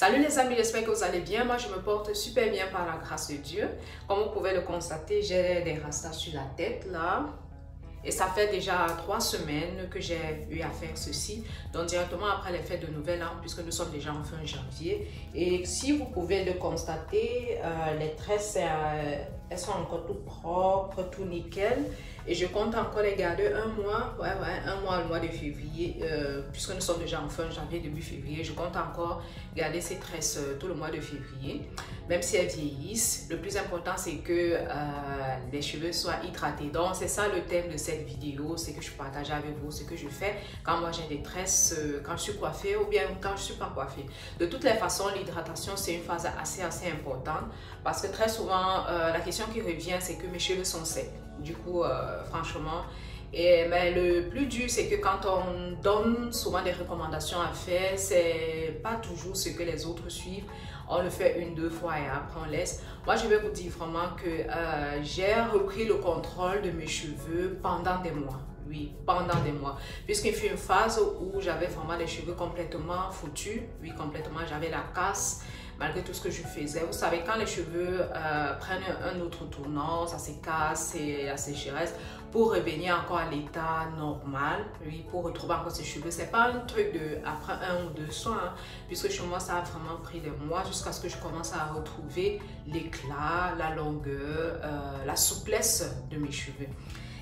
Salut les amis, j'espère que vous allez bien. Moi, je me porte super bien par la grâce de Dieu. Comme vous pouvez le constater, j'ai des rastas sur la tête là. Et ça fait déjà 3 semaines que j'ai eu à faire ceci. Donc directement après les fêtes de Nouvel An, puisque nous sommes déjà en fin janvier. Et si vous pouvez le constater, les tresses, elles sont encore tout propres, tout nickel. Et je compte encore les garder un mois, le mois de février, puisque nous sommes déjà en fin janvier, début février. Je compte encore garder ces tresses tout le mois de février, même si elles vieillissent. Le plus important, c'est que les cheveux soient hydratés. Donc, c'est ça le thème de cette vidéo, c'est que je partage avec vous ce que je fais quand moi j'ai des tresses, quand je suis coiffée ou bien quand je ne suis pas coiffée. De toutes les façons, l'hydratation, c'est une phase assez importante parce que très souvent, la question qui revient, c'est que mes cheveux sont secs. Du coup, franchement, mais le plus dur, c'est que quand on donne souvent des recommandations à faire, c'est pas toujours ce que les autres suivent. On le fait 1-2 fois et après on laisse. Moi, je vais vous dire vraiment que j'ai repris le contrôle de mes cheveux pendant des mois. Oui, pendant des mois. Puisqu'il fut une phase où j'avais vraiment les cheveux complètement foutus. Oui, complètement, j'avais la casse. Malgré tout ce que je faisais, vous savez, quand les cheveux prennent un autre tournant, ça se casse et la sécheresse, pour revenir encore à l'état normal, oui, pour retrouver encore ses cheveux, c'est pas un truc de après 1 ou 2 soins, hein, puisque chez moi ça a vraiment pris des mois jusqu'à ce que je commence à retrouver l'éclat, la longueur, la souplesse de mes cheveux.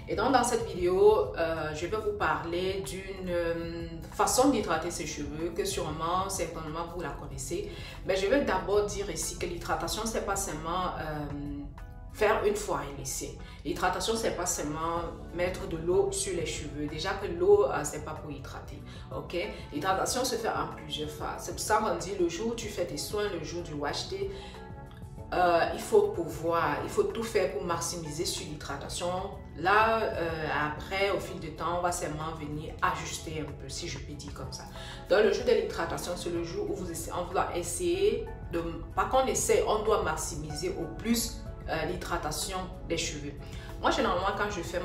Et donc dans cette vidéo, je vais vous parler d'une façon d'hydrater ses cheveux que sûrement, certainement vous la connaissez. Mais je vais d'abord dire ici que l'hydratation, c'est pas seulement faire une fois et laisser. L'hydratation, c'est pas seulement mettre de l'eau sur les cheveux. Déjà que l'eau, c'est pas pour hydrater. Ok? L'hydratation se fait en plusieurs phases. C'est pour ça qu'on dit le jour où tu fais tes soins, le jour du wash day, il faut tout faire pour maximiser sur l'hydratation. Là, après, au fil du temps, on va seulement venir ajuster un peu, si je peux dire comme ça. Donc, le jour de l'hydratation, c'est le jour où on doit essayer de... Pas qu'on essaie, on doit maximiser au plus l'hydratation des cheveux. Moi, généralement, quand je fais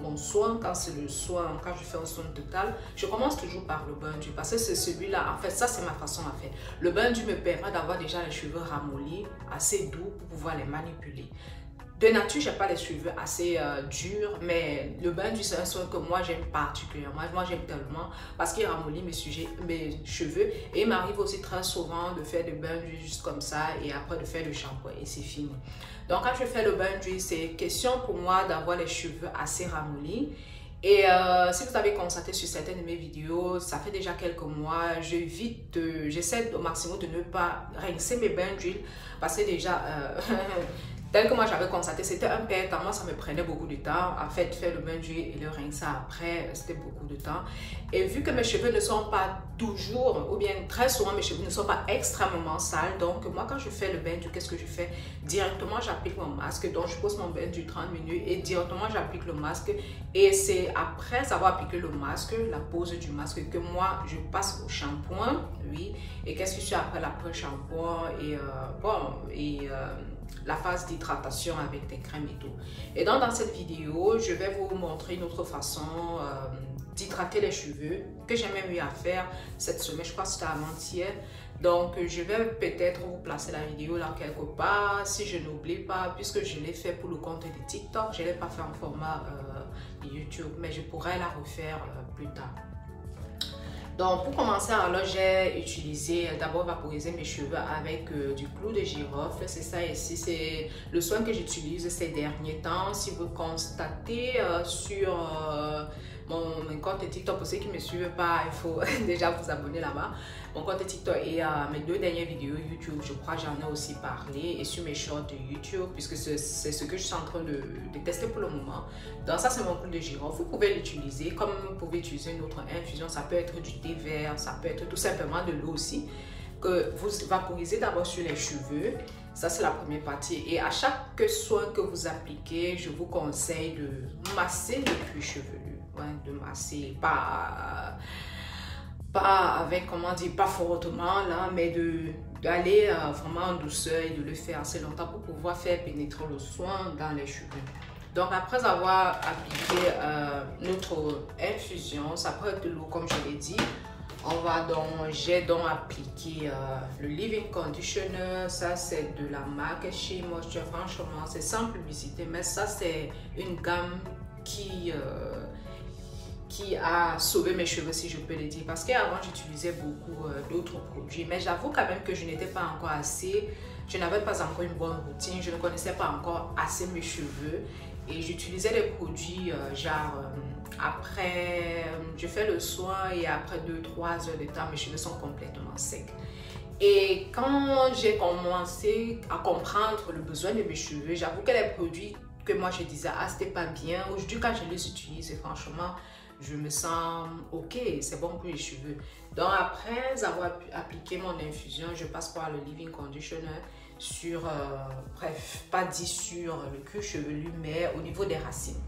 mon soin, quand c'est le soin, quand je fais un soin total, je commence toujours par le bain d'huile parce que c'est celui-là, en fait, ça c'est ma façon à faire. Le bain d'huile me permet d'avoir déjà les cheveux ramollis, assez doux pour pouvoir les manipuler. De nature, je n'ai pas les cheveux assez durs, mais le bain d'huile, c'est un soin que moi j'aime particulièrement. Moi j'aime tellement parce qu'il ramollit mes cheveux et il m'arrive aussi très souvent de faire le bain d'huile juste comme ça et après de faire le shampoing et c'est fini. Donc quand je fais le bain d'huile, c'est question pour moi d'avoir les cheveux assez ramollis. Et si vous avez constaté sur certaines de mes vidéos, ça fait déjà quelques mois, j'essaie au maximum de ne pas rincer mes bains d'huile parce que déjà... tel que moi j'avais constaté, c'était un perte. Moi, ça me prenait beaucoup de temps. En fait, faire le bain d'huile et le rincer après, c'était beaucoup de temps. Et vu que mes cheveux ne sont pas toujours, ou bien très souvent, mes cheveux ne sont pas extrêmement sales. Donc, moi, quand je fais le bain d'huile, qu'est-ce que je fais? Directement, j'applique mon masque. Donc, je pose mon bain d'huile 30 minutes et directement, j'applique le masque. Et c'est après avoir appliqué le masque, la pose du masque, que moi, je passe au shampoing. Oui. Et qu'est-ce que je fais après l'après-shampoing? La phase d'hydratation avec des crèmes et tout. Et donc dans cette vidéo, je vais vous montrer une autre façon d'hydrater les cheveux que j'ai même eu à faire cette semaine, je crois que c'était avant-hier. Donc je vais peut-être vous placer la vidéo là quelque part si je n'oublie pas, puisque je l'ai fait pour le compte de TikTok. Je ne l'ai pas fait en format YouTube, mais je pourrais la refaire plus tard. Donc pour commencer, alors j'ai utilisé d'abord vaporiser mes cheveux avec du clou de girofle. C'est ça ici, c'est le soin que j'utilise ces derniers temps. Si vous constatez sur mon compte TikTok, pour ceux qui ne me suivent pas, il faut déjà vous abonner là-bas. Mon compte TikTok et mes 2 dernières vidéos YouTube, je crois que j'en ai aussi parlé, et sur mes shorts de YouTube, puisque c'est ce que je suis en train de tester pour le moment. Donc ça c'est mon clou de girofle, vous pouvez l'utiliser comme vous pouvez utiliser une autre infusion, ça peut être du thé vert, ça peut être tout simplement de l'eau aussi, que vous vaporisez d'abord sur les cheveux. Ça c'est la première partie, et à chaque soin que vous appliquez, je vous conseille de masser le cuir chevelu, de masser, pas avec, comment dire, pas fortement là, mais d'aller vraiment en douceur et de le faire assez longtemps pour pouvoir faire pénétrer le soin dans les cheveux. Donc après avoir appliqué notre infusion, ça peut être de l'eau comme je l'ai dit, J'ai donc appliqué le Leave-In Conditioner. Ça, c'est de la marque Shea Moisture. Franchement, c'est sans publicité, mais ça, c'est une gamme qui a sauvé mes cheveux, si je peux le dire. Parce qu'avant, j'utilisais beaucoup d'autres produits, mais j'avoue quand même que je n'étais pas encore assez. Je n'avais pas encore une bonne routine. Je ne connaissais pas encore assez mes cheveux. Et j'utilisais des produits après, je fais le soin et après 2-3 heures de temps, mes cheveux sont complètement secs. Et quand j'ai commencé à comprendre le besoin de mes cheveux, j'avoue que les produits que moi je disais, ah c'était pas bien, aujourd'hui quand je les utilise, franchement, je me sens ok, c'est bon pour les cheveux. Donc après avoir appliqué mon infusion, je passe par le Leave-In Conditioner sur, bref, pas dit sur le cuir chevelu, mais au niveau des racines.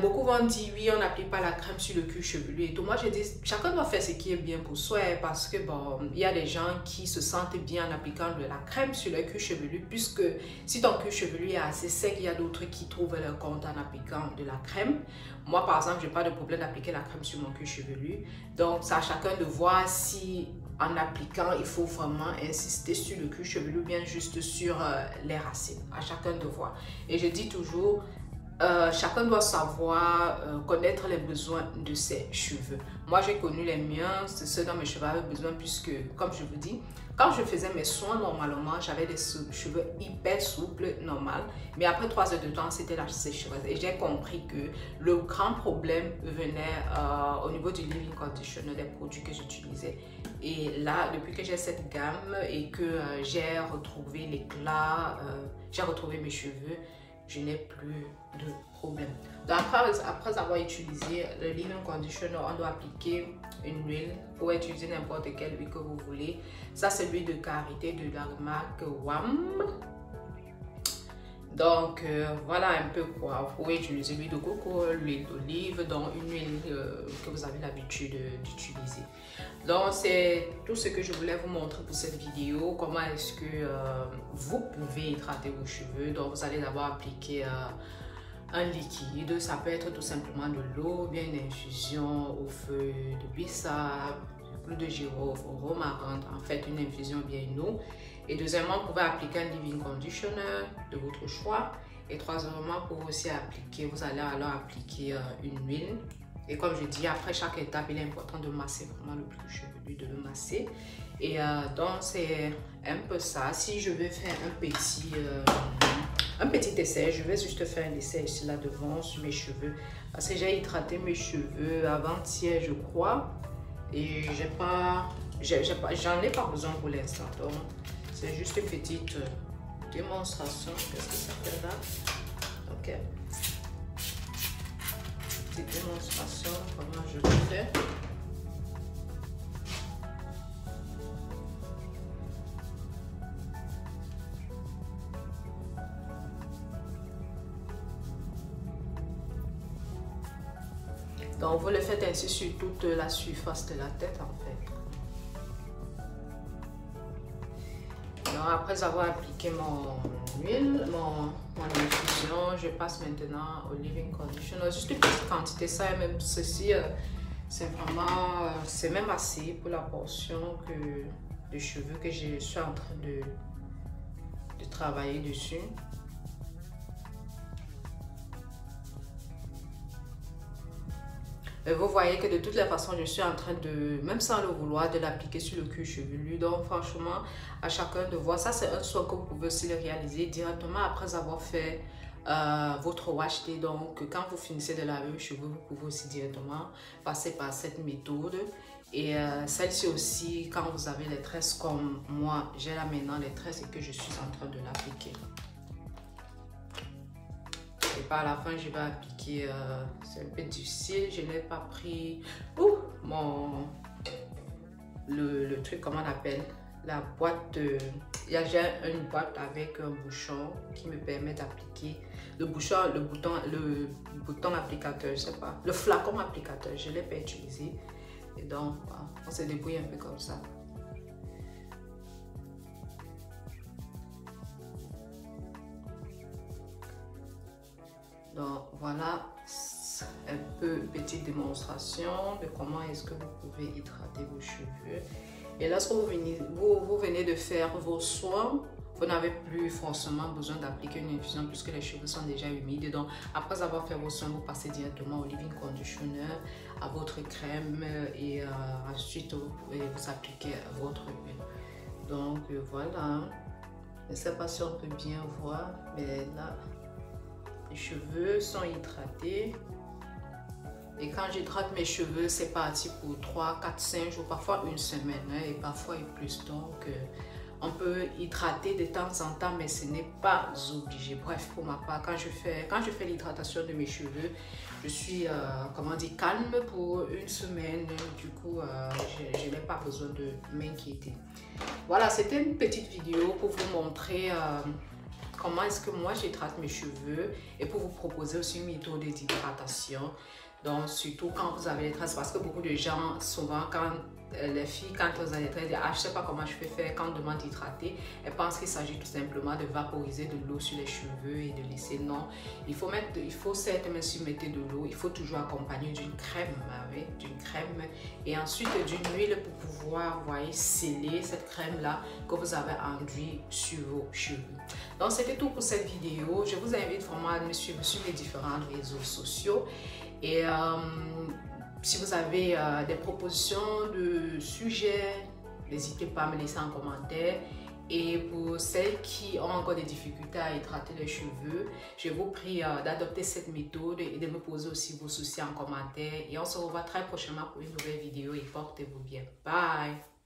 Beaucoup vont dire oui, on n'applique pas la crème sur le cuir chevelu et tout. Moi je dis chacun doit faire ce qui est bien pour soi, parce que bon, il y a des gens qui se sentent bien en appliquant de la crème sur le cuir chevelu, puisque si ton cuir chevelu est assez sec, il y a d'autres qui trouvent leur compte en appliquant de la crème. Moi par exemple, je n'ai pas de problème d'appliquer la crème sur mon cuir chevelu, donc c'est à chacun de voir si en appliquant il faut vraiment insister sur le cuir chevelu ou bien juste sur les racines. À chacun de voir. Et je dis toujours, chacun doit savoir connaître les besoins de ses cheveux. Moi j'ai connu les miens, c'est ce dont mes cheveux avaient besoin, puisque comme je vous dis, quand je faisais mes soins normalement, j'avais des cheveux hyper souples, normal, mais après 3 heures de temps, c'était la sécheresse. Et j'ai compris que le grand problème venait au niveau du Leave-In Conditioner, des produits que j'utilisais. Et là, depuis que j'ai cette gamme et que j'ai retrouvé l'éclat, j'ai retrouvé mes cheveux, je n'ai plus de problème. Donc après avoir utilisé le Leave-In Conditioner, on doit appliquer une huile. Vous pouvez utiliser n'importe quelle huile que vous voulez. Ça, c'est l'huile de karité de la marque WAM. Donc voilà un peu quoi. Vous pouvez utiliser l'huile de coco, l'huile d'olive, donc une huile que vous avez l'habitude d'utiliser. Donc c'est tout ce que je voulais vous montrer pour cette vidéo. Comment est-ce que vous pouvez hydrater vos cheveux. Donc vous allez d'abord appliquer un liquide. Ça peut être tout simplement de l'eau, bien une infusion au feu de bissap, clou de girofle, romarin, en fait une infusion bien une eau. Et deuxièmement, vous pouvez appliquer un Leave-In Conditioner de votre choix. Et troisièmement, pour aussi appliquer, vous allez alors appliquer une huile. Et comme je dis, après chaque étape, il est important de masser vraiment le cuir chevelu, de le masser. Et donc, c'est un peu ça. Si je vais faire un petit essai, je vais juste faire un essai ici là devant sur mes cheveux. Parce que j'ai hydraté mes cheveux avant-hier, je crois. Et j'en ai pas besoin pour l'instant. Donc, c'est juste une petite démonstration. Qu'est-ce que ça fait là? Ok. Petite démonstration, comment je le fais. Donc, vous le faites ainsi sur toute la surface de la tête en fait. Donc, après avoir appliqué mon huile, mon infusion, je passe maintenant au Leave-In Conditioner. Juste une petite quantité, ça et même ceci, c'est vraiment, c'est même assez pour la portion de cheveux que je suis en train de travailler dessus. Vous voyez que de toutes les façons, je suis en train de, même sans le vouloir, de l'appliquer sur le cuir chevelu. Donc franchement, à chacun de voir. Ça, c'est un soin que vous pouvez aussi le réaliser directement après avoir fait votre wash day. Donc quand vous finissez de laver vos cheveux, vous pouvez aussi directement passer par cette méthode. Et celle-ci aussi, quand vous avez les tresses comme moi, j'ai là maintenant les tresses et que je suis en train de l'appliquer. Et par la fin, je vais appliquer, c'est un peu difficile, je n'ai pas pris le truc, comment on appelle, la boîte, j'ai une boîte avec un bouchon qui me permet d'appliquer le bouton applicateur, je sais pas, le flacon applicateur, je ne l'ai pas utilisé. Et donc, on se débrouille un peu comme ça. Donc voilà un petite démonstration de comment est-ce que vous pouvez hydrater vos cheveux. Et lorsque vous venez de faire vos soins, vous n'avez plus forcément besoin d'appliquer une infusion puisque les cheveux sont déjà humides. Donc, après avoir fait vos soins, vous passez directement au leave-in conditioner, à votre crème et ensuite vous appliquez votre huile. Donc, voilà. Je ne sais pas si on peut bien voir, mais là, les cheveux sont hydratés. Et quand j'hydrate mes cheveux, c'est parti pour 3, 4, 5 jours, parfois une semaine, hein, et parfois plus. Donc, on peut hydrater de temps en temps, mais ce n'est pas obligé. Bref, pour ma part, quand je fais l'hydratation de mes cheveux, je suis, comment dire, calme pour une semaine. Du coup, je n'ai pas besoin de m'inquiéter. Voilà, c'était une petite vidéo pour vous montrer comment est-ce que moi j'hydrate mes cheveux et pour vous proposer aussi une méthode d'hydratation. Donc, surtout quand vous avez les tresses, parce que beaucoup de gens, souvent, quand les filles, quand elles ont les tresses, disent, ah, je ne sais pas comment je peux faire quand on demande d'hydrater. Elles pensent qu'il s'agit tout simplement de vaporiser de l'eau sur les cheveux et de laisser. Non, il faut certes, même si vous mettez de l'eau, il faut toujours accompagner d'une crème, oui, d'une crème et ensuite d'une huile pour pouvoir, voyez, sceller cette crème-là que vous avez enduit sur vos cheveux. Donc, c'était tout pour cette vidéo. Je vous invite vraiment à me suivre sur les différents réseaux sociaux. Et si vous avez des propositions de sujets, n'hésitez pas à me laisser en commentaire. Et pour celles qui ont encore des difficultés à hydrater les cheveux, je vous prie d'adopter cette méthode et de me poser aussi vos soucis en commentaire. Et on se revoit très prochainement pour une nouvelle vidéo et portez-vous bien. Bye!